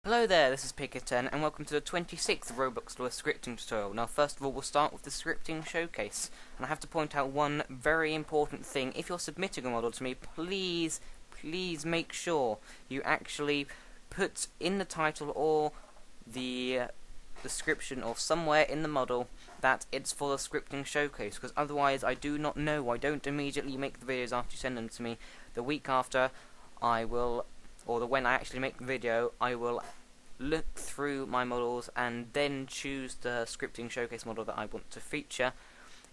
Hello there, this is Pig10 and welcome to the 26th Roblox Lua scripting tutorial. Now first of all we'll start with the scripting showcase, and I have to point out one very important thing. If you're submitting a model to me, please make sure you actually put in the title or the description or somewhere in the model that it's for the scripting showcase, because otherwise I do not know. I don't immediately make the videos after you send them to me. The week after when I actually make the video, I will look through my models and then choose the scripting showcase model that I want to feature.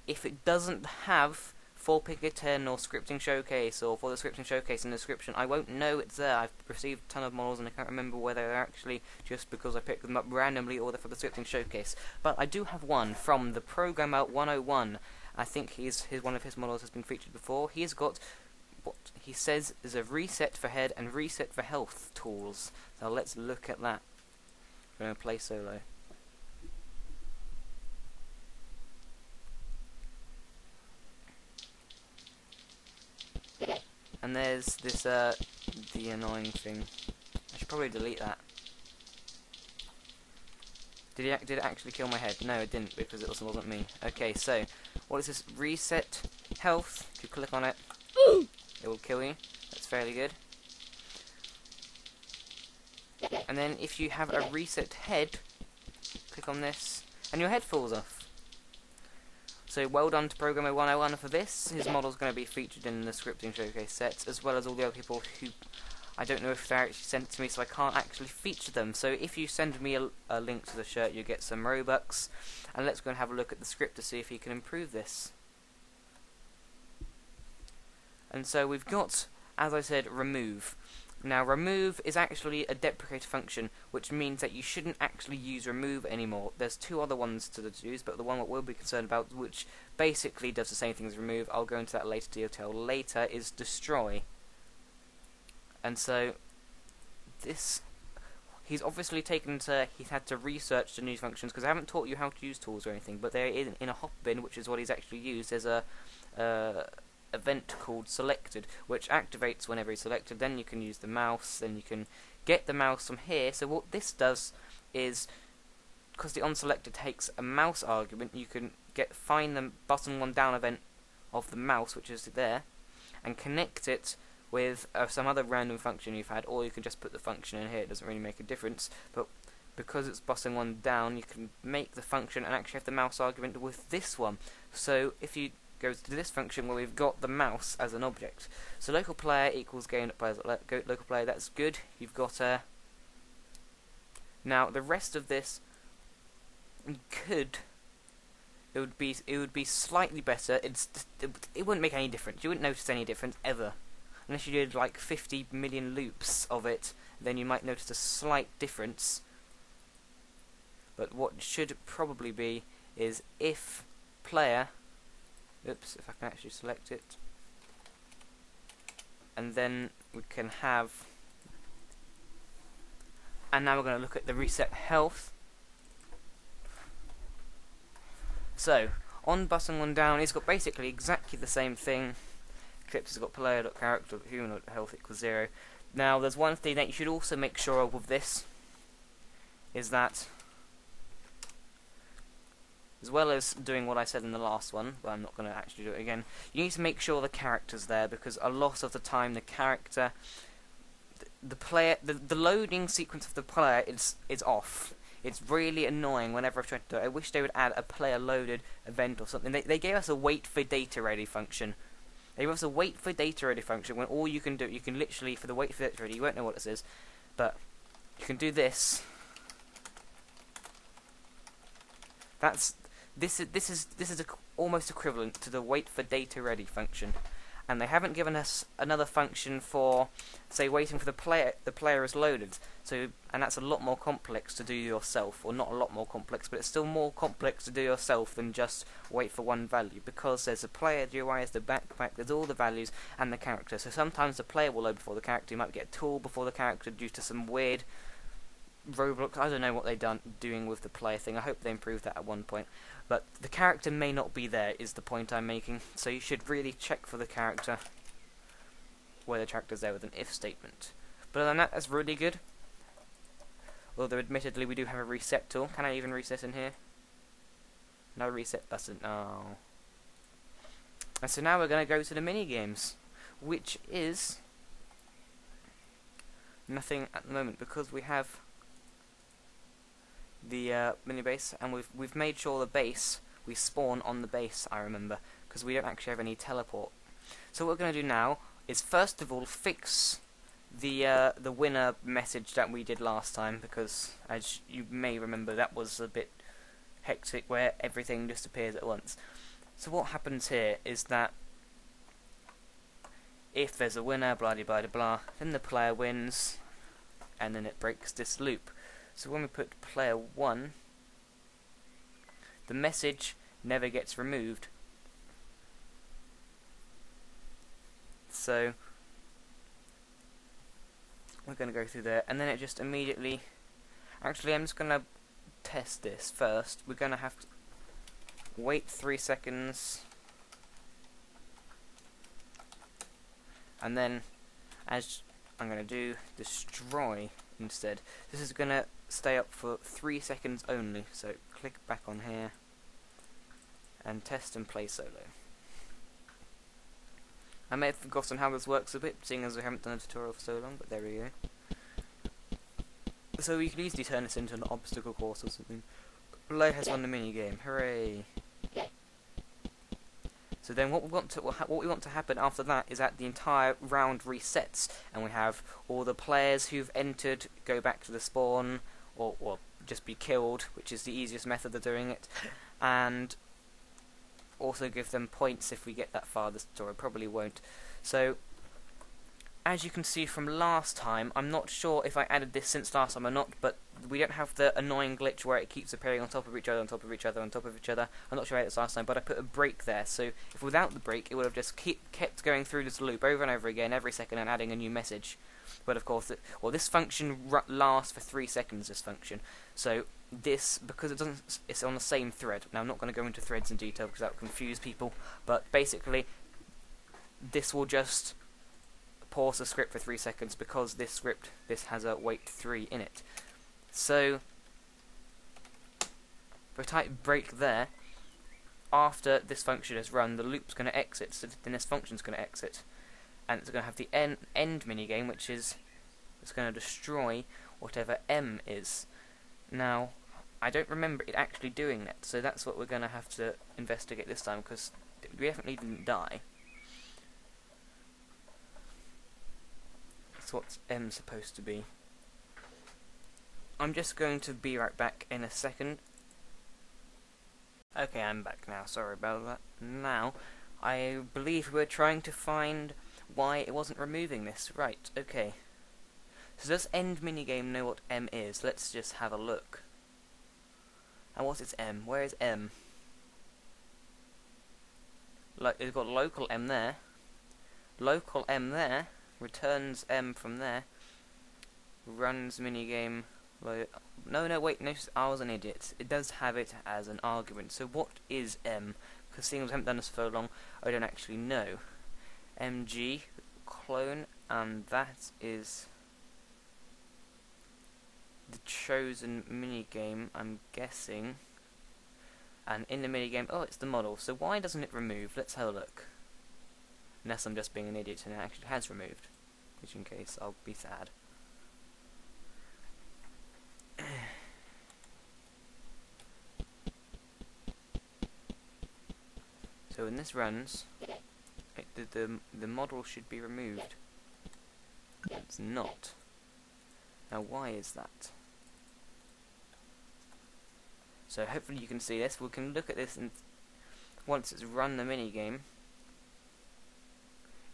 If it doesn't have for Pig10 or scripting showcase or for the scripting showcase in the description, I won't know it's there. I've received a ton of models and I can't remember whether they're actually just because I picked them up randomly or they're for the scripting showcase. But I do have one from the Programmer 101. I think one of his models has been featured before. He's got what he says is a reset for head and reset for health tools. So let's look at that. I'm going to play solo. And there's this the annoying thing. I should probably delete that. Did it actually kill my head? No, it didn't, because it wasn't me. Okay, so what is this? Reset health. If you click on it, it will kill you. That's fairly good. And then if you have a reset head, click on this, and your head falls off. So well done to Programmer 101 for this. His model's going to be featured in the scripting showcase sets, as well as all the other people who, I don't know if they actually sent it to me, so I can't actually feature them. So if you send me a link to the shirt, you get some Robux. And let's go and have a look at the script to see if you can improve this. And so we've got, as I said, remove. Now remove is actually a deprecated function, which means that you shouldn't actually use remove anymore. There's two other ones to use, but the one that we'll be concerned about, which basically does the same thing as remove, I'll go into that later detail later, is destroy. And so this, he's obviously he's had to research the new functions, because I haven't taught you how to use tools or anything, but they're in a hop bin, which is what he's actually used. There's a event called selected, which activates whenever he's selected. Then you can use the mouse, then you can get the mouse from here. So what this does is, because the onSelected takes a mouse argument, you can find the button one down event of the mouse, which is there, and connect it with some other random function you've had, or you can just put the function in here. It doesn't really make a difference, but because it's button one down, you can make the function and actually have the mouse argument with this one. So if you goes to this function where we've got the mouse as an object. So local player equals local player. That's good. You've got now the rest of this it would be slightly better. It wouldn't make any difference. You wouldn't notice any difference ever, unless you did like 50 million loops of it. Then you might notice a slight difference. But what should probably be is if player. Oops, if I can actually select it. And then we can have, and now we're going to look at the reset health. So, on button one down, it's got basically exactly the same thing, except it's got player.character health equals 0. Now, there's one thing that you should also make sure of with this, is that, as well as doing what I said in the last one, but I'm not going to actually do it again, you need to make sure the character's there, because a lot of the time the character, the loading sequence of the player is off. It's really annoying whenever I've tried to do it. I wish they would add a player loaded event or something. They gave us a wait for data ready function. They gave us a wait for data ready function when all you can do, you can literally, for the wait for data ready, you won't know what this is, but you can do this. This is almost equivalent to the wait for data ready function, and they haven't given us another function for, say, waiting for the player is loaded. So, and that's a lot more complex to do yourself, or not a lot more complex, but it's still more complex to do yourself than just wait for one value, because there's a player GUI, there's the backpack, there's all the values and the character. So sometimes the player will load before the character. You might get a tool before the character due to some weird Roblox, I don't know what they're doing with the player thing. I hope they improve that at one point. But the character may not be there, is the point I'm making. So you should really check for the character, where the character's there with an if statement. But other than that, that's really good. Although admittedly we do have a reset tool. Can I even reset in here? No reset button. Oh. And so now we're going to go to the mini games, which is nothing at the moment because we have the mini base, and we've made sure the base we spawn on the base. I remember because we don't actually have any teleport. So what we're going to do now is first of all fix the winner message that we did last time, because as you may remember that was a bit hectic where everything just appears at once. So what happens here is that if there's a winner, blah blah blah blah, then the player wins, and then it breaks this loop. So when we put player 1, the message never gets removed. So we're going to go through there, and then it just immediately... Actually, I'm just going to test this first. We're going to have to wait 3 seconds, and then, as I'm going to do, destroy instead. This is going to stay up for 3 seconds only, so click back on here, and test and play solo. I may have forgotten how this works a bit, seeing as we haven't done a tutorial for so long, but there we go. So we could easily turn this into an obstacle course or something. Player has won the mini game, hooray! So then what we want to happen after that is that the entire round resets, and we have all the players who've entered go back to the spawn, or just be killed, which is the easiest method of doing it, and also give them points if we get that far. This tutorial probably won't. So as you can see from last time, I'm not sure if I added this since last time or not, but we don't have the annoying glitch where it keeps appearing on top of each other, on top of each other, on top of each other. I'm not sure I had this last time, but I put a break there, so if without the break it would have just kept going through this loop over and over again every second and adding a new message. But of course, this function lasts for 3 seconds, this function. So this, because it's on the same thread. Now I'm not going to go into threads in detail because that will confuse people, but basically this will just pause the script for 3 seconds because this has a wait 3 in it. So if I type break there, after this function is run, the loop's going to exit, so then this function's going to exit, and it's going to have the end minigame, which is it's going to destroy whatever M is. Now I don't remember it actually doing that, so that's what we're going to have to investigate this time, because we definitely didn't die. That's what M's supposed to be. I'm just going to be right back in a second. Okay, I'm back now, sorry about that. Now, I believe we're trying to find why it wasn't removing this. Right, okay. So does end minigame know what M is? Let's just have a look. And what's its M? Where is M? It's got local M there. Local M there. Returns M from there. Runs minigame. No, wait, no, I was an idiot. It does have it as an argument. So what is M? Because seeing as I haven't done this for so long, I don't actually know. MG, clone, and that is the chosen minigame, I'm guessing. And in the minigame, oh, it's the model. So why doesn't it remove? Let's have a look. Unless I'm just being an idiot and it actually has removed. Which in case, I'll be sad. So when this runs, the model should be removed. It's not. Now why is that? So hopefully you can see this. We can look at this, and once it's run the minigame,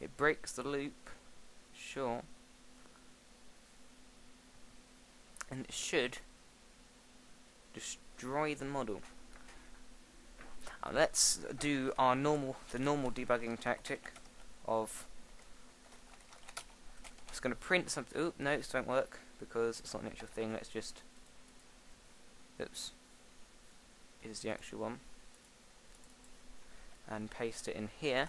it breaks the loop, sure, and it should destroy the model. Now let's do our normal debugging tactic of just going to print something. Oop, no, this won't work because it's not an actual thing. Let's just, oops, is the actual one, and paste it in here.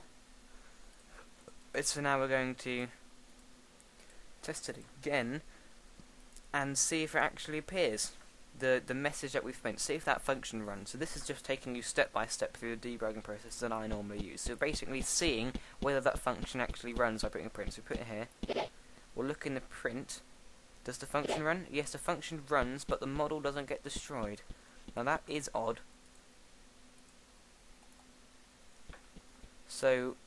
So now we're going to test it again, and see if it actually appears. The message that we've meant, see if that function runs. So this is just taking you step by step through the debugging process that I normally use. So basically seeing whether that function actually runs by putting a print. So we put it here. We'll look in the print. Does the function run? Yes, the function runs, but the model doesn't get destroyed. Now that is odd. So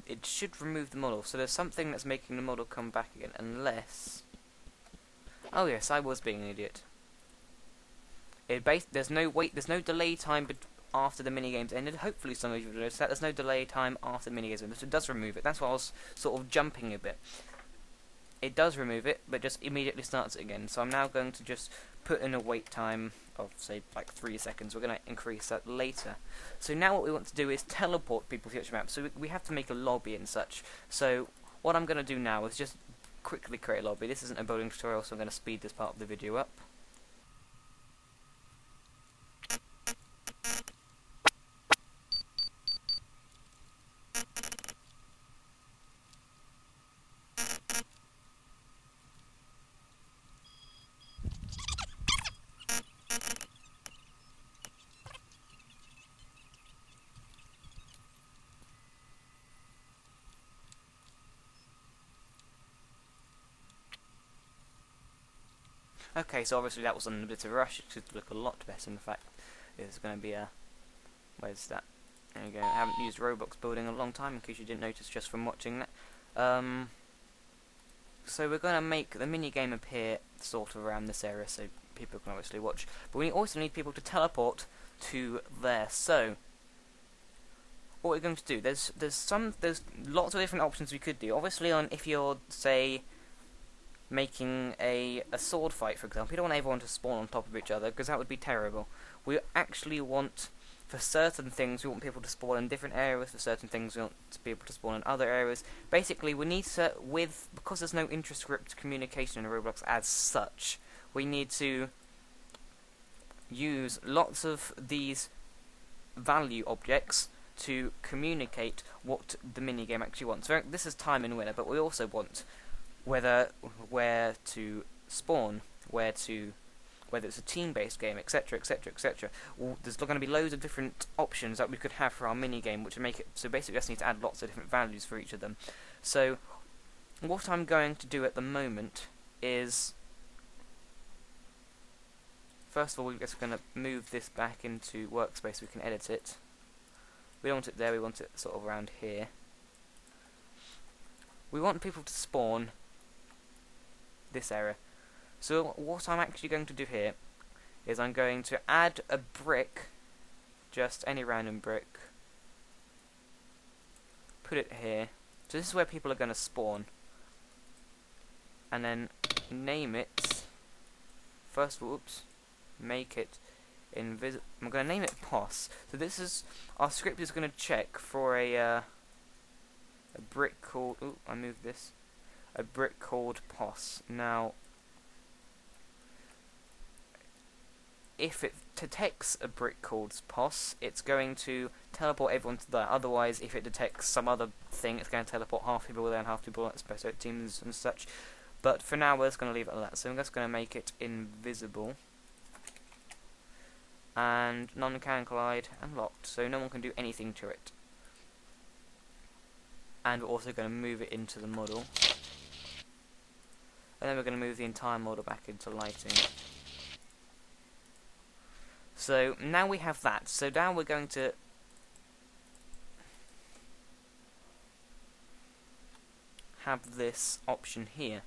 it should remove the model. So there's something that's making the model come back again, unless... Oh yes, I was being an idiot. There's no delay time after the minigames ended. Hopefully some of you have noticed that. There's no delay time after the minigames ended, so it does remove it. That's why I was sort of jumping a bit. It does remove it, but just immediately starts it again. So I'm now going to just put in a wait time of, say, like 3 seconds. We're going to increase that later. So now what we want to do is teleport people to the actual map. So we have to make a lobby and such. So what I'm going to do now is just quickly create a lobby. This isn't a building tutorial, so I'm going to speed this part of the video up. Okay, so obviously that was on a bit of a rush. It should look a lot better. In fact, it's going to be a... Where's that? There you go. I haven't used Roblox building in a long time, in case you didn't notice just from watching that. So we're going to make the minigame appear sort of around this area, so people can obviously watch. But we also need people to teleport to there. So what we're going to do? There's lots of different options we could do. Obviously, if you're, say, making a sword fight, for example, you don't want everyone to spawn on top of each other, because that would be terrible. We actually want, for certain things, we want people to spawn in different areas. For certain things, we want to be able to spawn in other areas. Basically, we need to, because there's no inter-script communication in Roblox as such, we need to use lots of these value objects to communicate what the minigame actually wants. So this is time and winner, but we also want where to spawn, whether it's a team-based game, etc, etc, etc. There's going to be loads of different options that we could have for our minigame, which would make it, so basically we just need to add lots of different values for each of them. So what I'm going to do at the moment is, first of all, we're just going to move this back into workspace so we can edit it. We don't want it there, we want it sort of around here. We want people to spawn this area. So what I'm actually going to do here is I'm going to add a brick, just any random brick, put it here. So this is where people are going to spawn, and then name it. First, whoops, make it invisible. I'm going to name it POS. So this is, our script is going to check for a brick called, ooh, I moved this, a brick called POS. Now, if it detects a brick called POS, it's going to teleport everyone to that. Otherwise, if it detects some other thing, it's going to teleport half people there and half people at special teams and such. But for now, we're just going to leave it like that. So I'm just going to make it invisible, and none can collide, and locked, so no one can do anything to it. And we're also going to move it into the model. And then we're going to move the entire model back into lighting. So now we have that. So now we're going to have this option here.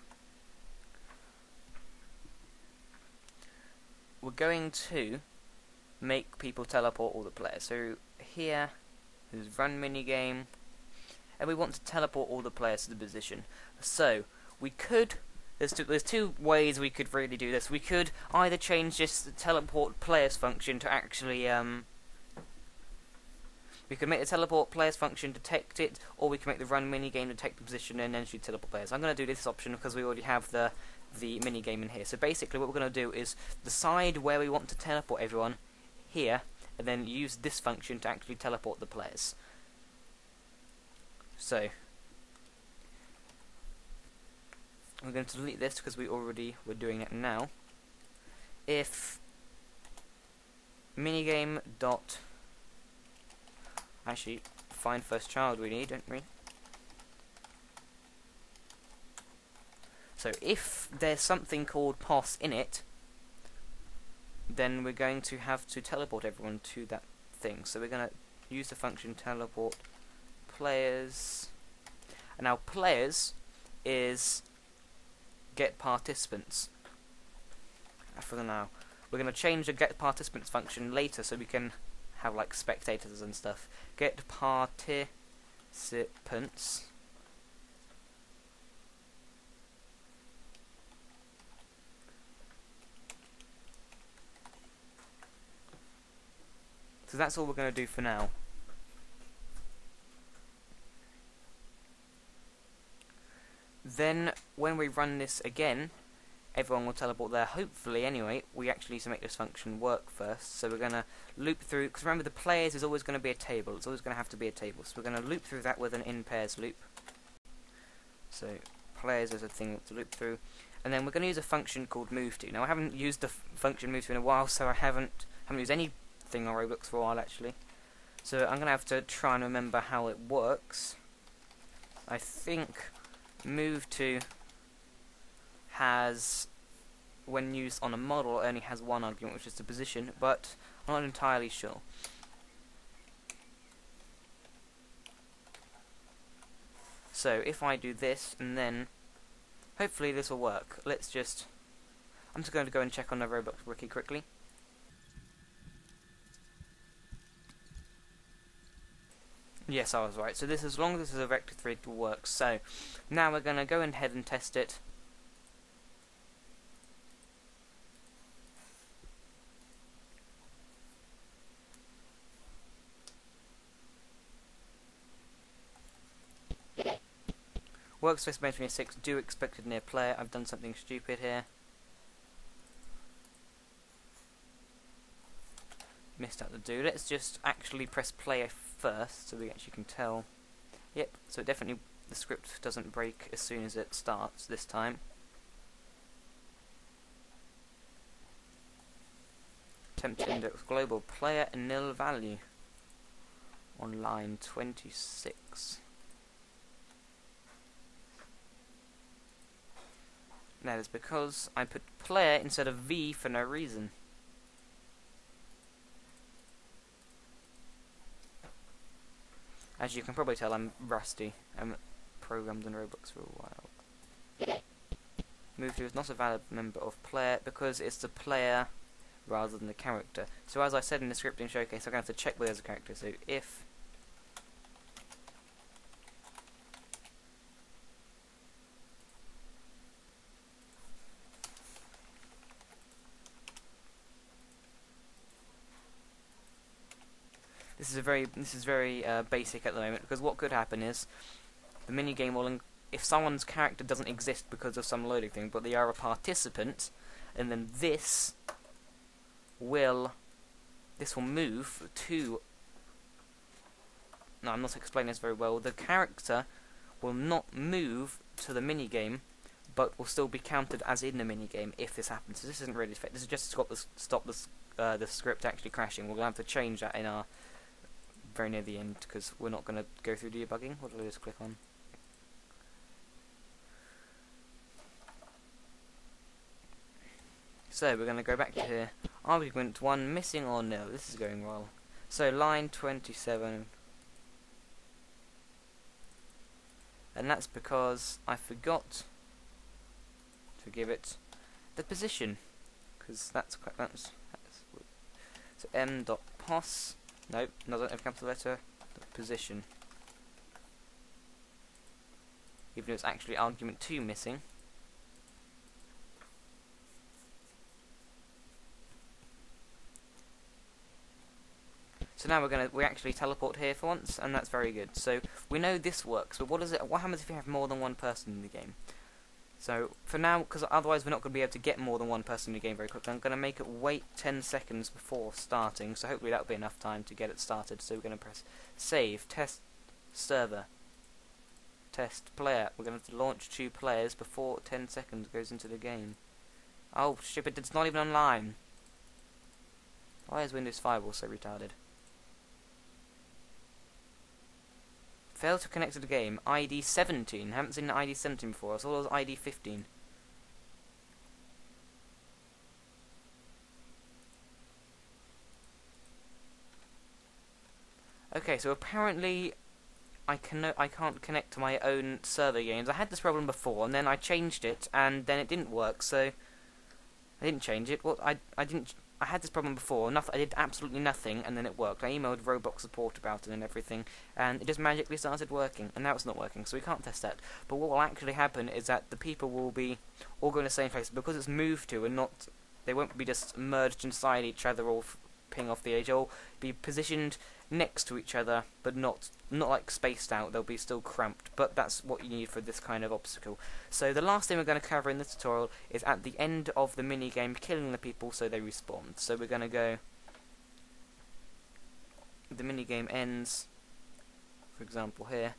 We're going to make people teleport all the players. So here is run minigame, and we want to teleport all the players to the position. So we could, there's two ways we could really do this. We could either change this teleport players function to actually we could make the teleport players function detect it, or we can make the run minigame detect the position and then shoot teleport players. I'm going to do this option because we already have the minigame in here. So basically what we're going to do is decide where we want to teleport everyone here, and then use this function to actually teleport the players. So we're going to delete this because we already were doing it now. If minigame dot, actually find first child we need, don't we? So if there's something called pos in it, then we're going to have to teleport everyone to that thing. So we're going to use the function teleport players, and now players is get participants. For the now, we're going to change the get participants function later so we can have like spectators and stuff. Get participants so that's all we're going to do for now. Then when we run this again, everyone will teleport there, hopefully. Anyway, we actually need to make this function work first, so we're going to loop through, because remember the players is always going to be a table, it's always going to have to be a table, so we're going to loop through that with an in pairs loop. So players is a thing to loop through, and then we're going to use a function called move to. Now I haven't used the function move to in a while, so I haven't used anything on Roblox for a while actually, so I'm going to have to try and remember how it works. I think move to has, when used on a model, only has one argument, which is the position, but I'm not entirely sure. So if I do this, and then hopefully this will work. I'm just going to go and check on the Roblox wiki quickly. Yes, I was right. So this, as long as this is a vector 3, it will work. So now we're going to go ahead and test it. Workspace made 26, do expected near player. I've done something stupid here. Missed out the do. Let's just actually press play first so we actually can tell. Yep, so definitely the script doesn't break as soon as it starts this time. Temp to index global player nil value on line 26. That is because I put player instead of V for no reason. As you can probably tell, I'm rusty. I haven't programmed in Roblox for a while. Move to is not a valid member of player because it's the player rather than the character. So as I said in the scripting showcase, I'm going to have to check whether there's a character. So if this is very basic at the moment, because what could happen is the minigame will, if someone's character doesn't exist because of some loading thing, but they are a participant, and then this will move to. No, I'm not explaining this very well. The character will not move to the minigame, but will still be counted as in the minigame if this happens. So this isn't really effective. This is just to stop the script actually crashing. We'll have to change that in our very near the end, because we're not going to go through debugging. What did I just click on? So we're going to go back to here. Argument 1 missing or nil. This is going well. So line 27, and that's because I forgot to give it the position, because that's so m.pos. Nope, doesn't have capital letter. The position. Even though it's actually argument 2 missing. So now we actually teleport here for once, and that's very good. So we know this works, but what happens if you have more than one person in the game? So for now, because otherwise we're not going to be able to get more than one person in the game very quickly, I'm going to make it wait 10 seconds before starting, so hopefully that'll be enough time to get it started. So we're going to press save, test server, test player. We're going to have to launch 2 players before 10 seconds goes into the game. Oh, stupid, it's not even online. Why is Windows Firewall so retarded? Failed to connect to the game. ID 17. Haven't seen the ID 17 before. I saw it was ID 15. Okay, so apparently I can't connect to my own server games. I had this problem before, and then I changed it, and then it didn't work. So I didn't change it. What I had this problem before. I did absolutely nothing, and then it worked. I emailed Roblox support about it and everything, and it just magically started working. And now it's not working, so we can't test that. But what will actually happen is that the people will be all going to the same place because it's moved to, and not they won't be just merged inside each other or ping off the edge. They'll be positioned next to each other, but not like spaced out. They'll be still cramped, but that's what you need for this kind of obstacle. So the last thing we're going to cover in this tutorial is at the end of the minigame, killing the people so they respawn. So we're going to go, the minigame ends, for example here,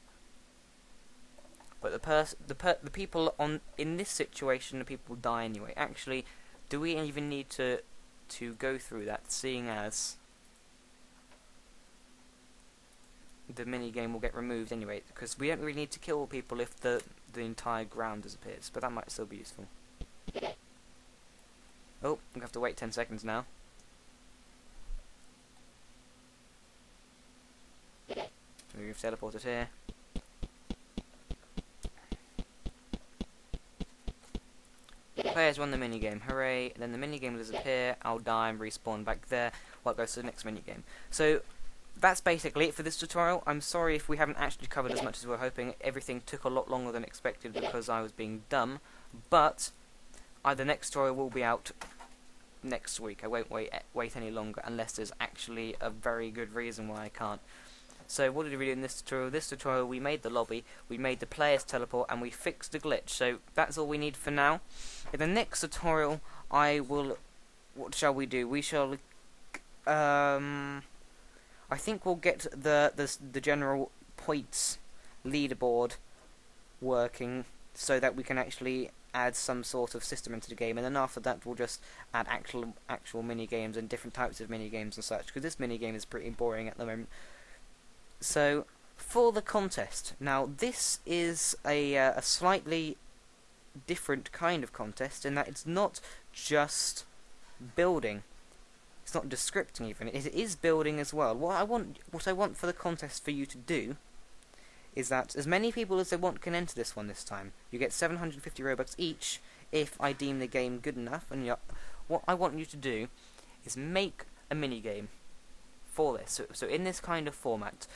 but the people in this situation, the people die anyway. Actually, do we even need to go through that, seeing as the minigame will get removed anyway, because we don't really need to kill people if the entire ground disappears, but that might still be useful. Oh, we have to wait 10 seconds now. We've teleported here. Players won the minigame, hooray! Then the minigame will disappear, I'll die and respawn back there, while it goes to the next minigame. So that's basically it for this tutorial. I'm sorry if we haven't actually covered as much as we were hoping. Everything took a lot longer than expected because I was being dumb, but the next tutorial will be out next week. I won't wait any longer unless there's actually a very good reason why I can't. So what did we do in this tutorial? This tutorial we made the lobby, we made the players teleport, and we fixed the glitch. So that's all we need for now. In the next tutorial what shall we do? We shall I think we'll get the general points leaderboard working so that we can actually add some sort of system into the game, and then after that we'll just add actual mini games and different types of mini games and such, because this mini game is pretty boring at the moment. So for the contest, now this is a slightly different kind of contest in that it's not just building. It's not just scripting even. It is building as well. What I want for the contest for you to do is that as many people as they want can enter this one this time. You get 750 Robux each if I deem the game good enough. And what I want you to do is make a mini game for this. So in this kind of format,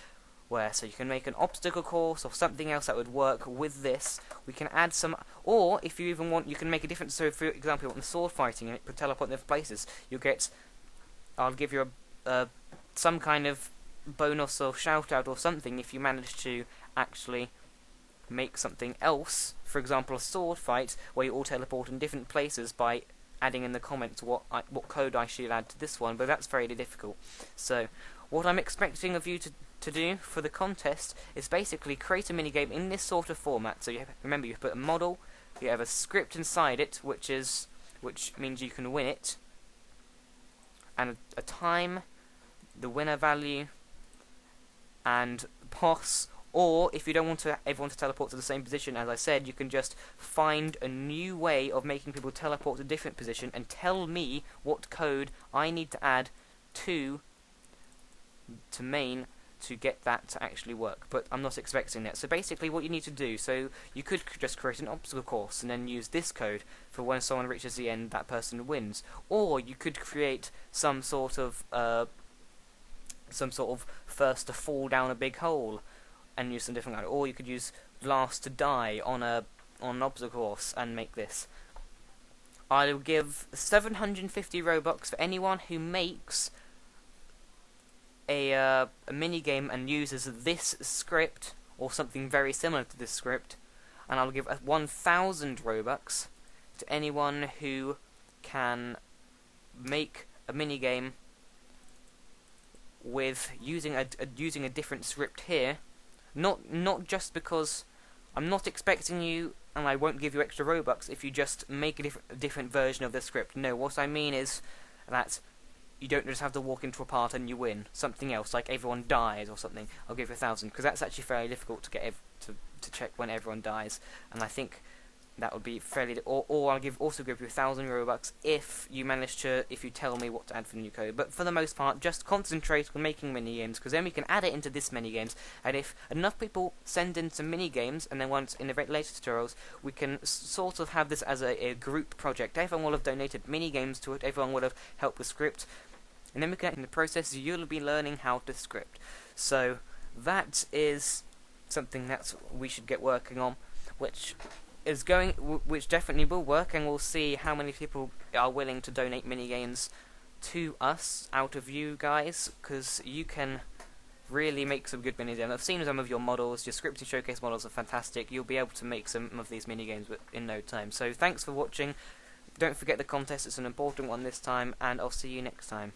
so you can make an obstacle course or something else that would work with this. We can add some, or if you even want, you can make a different. So for example, you want the sword fighting and it could teleport in different places. You get, I'll give you some kind of bonus or shout out or something if you manage to actually make something else. For example, a sword fight where you all teleport in different places by adding in the comments what code I should add to this one, but that's very difficult. So what I'm expecting of you to do for the contest is basically create a minigame in this sort of format. So remember, you put a model, you have a script inside it, which means you can win it, and a time, the winner value, and boss. Or if you don't want everyone to teleport to the same position, as I said, you can just find a new way of making people teleport to a different position and tell me what code I need to add to main to get that to actually work. But I'm not expecting that. So basically what you need to do, so you could just create an obstacle course and then use this code for when someone reaches the end, that person wins. Or you could create some sort of first to fall down a big hole and use some different code. Or you could use last to die on an obstacle course and make this. I will give 750 Robux for anyone who makes a minigame and uses this script or something very similar to this script, and I'll give 1,000 Robux to anyone who can make a minigame with using a different script here. Not just because I'm not expecting you, and I won't give you extra Robux if you just make a different version of the script. No, what I mean is that you don't just have to walk into a part and you win. Something else, like everyone dies or something, I'll give you 1,000, because that's actually fairly difficult to get to check when everyone dies, and I think that would be fairly. Or I'll also give you 1,000 Robux if you tell me what to add for the new code. But for the most part, just concentrate on making minigames, because then we can add it into this minigames. And if enough people send in some minigames, and then once in the later tutorials, we can sort of have this as a group project. Everyone will have donated minigames to it. Everyone will have helped with script, and then we can, in the process, you'll be learning how to script. So that is something that we should get working on, which definitely will work, and we'll see how many people are willing to donate minigames to us out of you guys, because you can really make some good minigames. I've seen some of your models, your scripting showcase models are fantastic. You'll be able to make some of these minigames in no time. So thanks for watching. Don't forget the contest, it's an important one this time, and I'll see you next time.